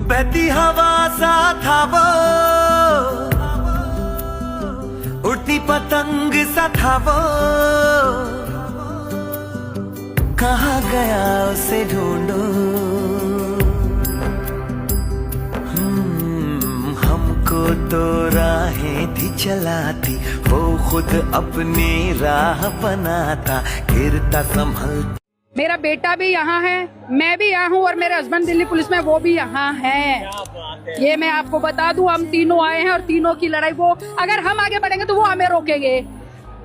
बहती हवा सा था वो, उड़ती पतंग सा था वो, कहाँ गया उसे ढूंढो। हमको तो राहें थी चलाती, वो खुद अपनी राह बनाता, गिरता संभल। मेरा बेटा भी यहाँ है, मैं भी यहाँ हूँ और मेरे हस्बैंड दिल्ली पुलिस में वो भी यहाँ है। ये मैं आपको बता दूं, हम तीनों आए हैं और तीनों की लड़ाई, वो अगर हम आगे बढ़ेंगे तो वो हमें रोकेंगे।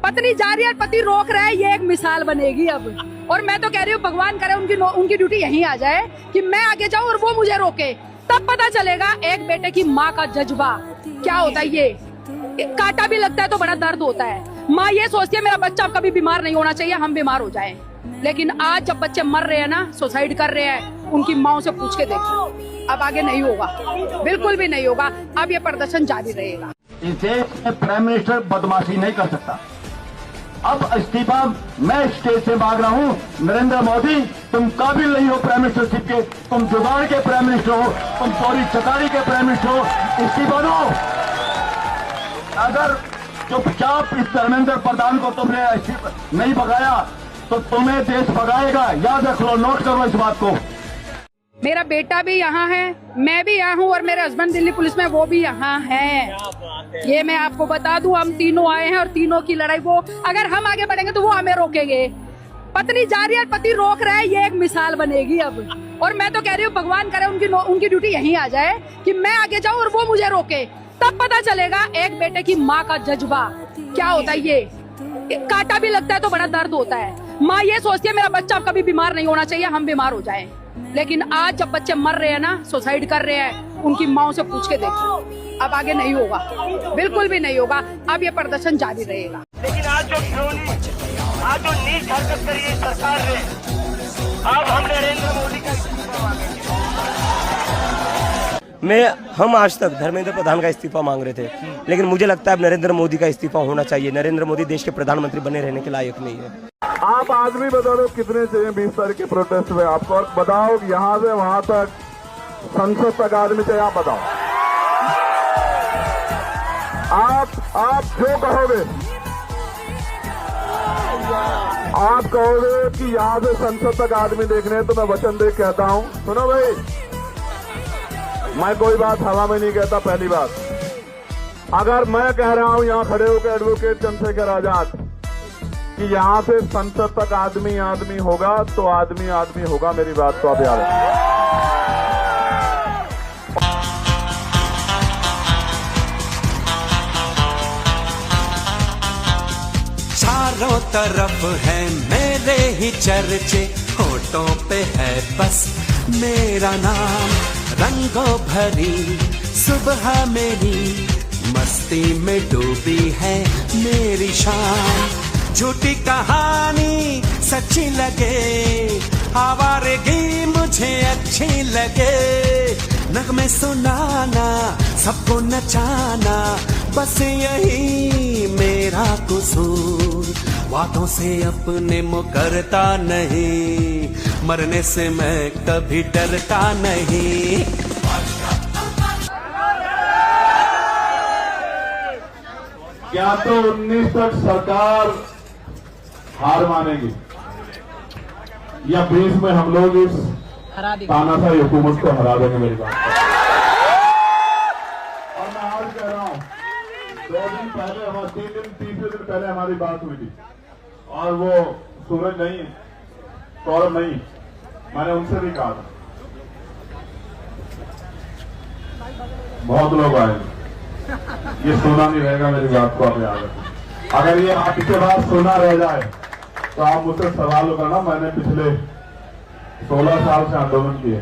पत्नी जा रही है, पति रोक रहा है, ये एक मिसाल बनेगी अब। और मैं तो कह रही हूँ भगवान करे उनकी ड्यूटी यहीं आ जाए कि मैं आगे जाऊँ और वो मुझे रोके, तब पता चलेगा एक बेटे की माँ का जज्बा क्या होता है। ये कांटा भी लगता है तो बड़ा दर्द होता है। माँ ये सोचती है मेरा बच्चा कभी बीमार नहीं होना चाहिए, हम बीमार हो जाएं। लेकिन आज जब बच्चे मर रहे हैं ना, सुसाइड कर रहे हैं, उनकी माँ से पूछ के देखो, अब आगे नहीं होगा, बिल्कुल भी नहीं होगा। अब ये प्रदर्शन जारी रहेगा। इस देश में प्राइम मिनिस्टर बदमाशी नहीं कर सकता। अब इस्तीफा मैं स्टेज से मांग रहा हूँ। नरेंद्र मोदी, तुम काबिल नहीं हो प्राइम मिनिस्टरशिप के, तुम जुगाड़ के प्राइम मिनिस्टर हो, तुम चोरी चकारी के प्राइम मिनिस्टर हो, इस्तीफा दो। अगर चुपचाप इस धर्मेंद्र प्रधान को तुमने नहीं भगाया तो तुम्हें देश भगाएगा, याद रख लो, नोट करो इस बात को। मेरा बेटा भी यहाँ है, मैं भी यहाँ हूँ और मेरे हस्बैंड दिल्ली पुलिस में वो भी यहाँ है। ये मैं आपको बता दूं, हम तीनों आए हैं और तीनों की लड़ाई, वो अगर हम आगे बढ़ेंगे तो वो हमें रोकेंगे। पत्नी जा रही है, पति रोक रहा है, ये एक मिसाल बनेगी अब। और मैं तो कह रही हूँ भगवान करे उनकी ड्यूटी यहीं आ जाए कि मैं आगे जाऊँ और वो मुझे रोके, तब पता चलेगा एक बेटे की माँ का जज्बा क्या होता है। ये कांटा भी लगता है तो बड़ा दर्द होता है। माँ ये सोचती है मेरा बच्चा कभी बीमार नहीं होना चाहिए, हम बीमार हो जाएं। लेकिन आज जब बच्चे मर रहे हैं ना, सुसाइड कर रहे हैं, उनकी माँ से पूछ के देखो, अब आगे नहीं होगा, बिल्कुल भी नहीं होगा। अब ये प्रदर्शन जारी रहेगा। लेकिन आज जो नीच हरकत करी है सरकार ने, अब हम नरेंद्र मोदी का हम आज तक धर्मेंद्र प्रधान का इस्तीफा मांग रहे थे, लेकिन मुझे लगता है अब नरेंद्र मोदी का इस्तीफा होना चाहिए। नरेंद्र मोदी देश के प्रधानमंत्री बने रहने के लायक नहीं है। आप आदमी बता दो कितने चाहिए 20 तारीख के प्रोटेस्ट में आपको, और बताओ यहाँ से वहां तक संसद तक आदमी चाहिए, आप बताओ। आप जो कहोगे, आप कहोगे कि यहाँ से संसद तक आदमी देखने हैं, तो मैं वचन दे कहता हूँ, सुनो भाई, मैं कोई बात हवा में नहीं कहता। पहली बात, अगर मैं कह रहा हूं यहाँ खड़े होकर एडवोकेट चंद्रशेखर आजाद कि यहाँ से संसद तक आदमी होगा, तो आदमी होगा, मेरी बात तो आप याद रखें। चारों तरफ है मेरे ही चर्चे, होठों पे है बस मेरा नाम। रंगों भरी सुबह मेरी, मस्ती में डूबी है मेरी शाम। झूठी कहानी सच्ची लगे, आवारगी मुझे अच्छी लगे। नगमे सुनाना, सबको नचाना, बस यही मेरा कसूर। वादों से अपने मुकरता नहीं, मरने से मैं कभी डरता नहीं। क्या तो 19 तक सरकार हार मानेगी, या 20 में हम लोग इस तानाशाही हुकूमत को हरा देंगे, मेरी बात। और मैं आज कह रहा हूं, 2 दिन पहले, 3 दिन पहले हमारी बात हुई थी, और वो सूरज नहीं, सौरभ नहीं, मैंने उनसे भी कहा था, बहुत लोग आए, ये सोना नहीं रहेगा, मेरी बात को आप याद रखें। अगर ये आपके बाद सोना रह जाए तो आप मुझसे सवाल करना। मैंने पिछले 16 साल से आंदोलन किए,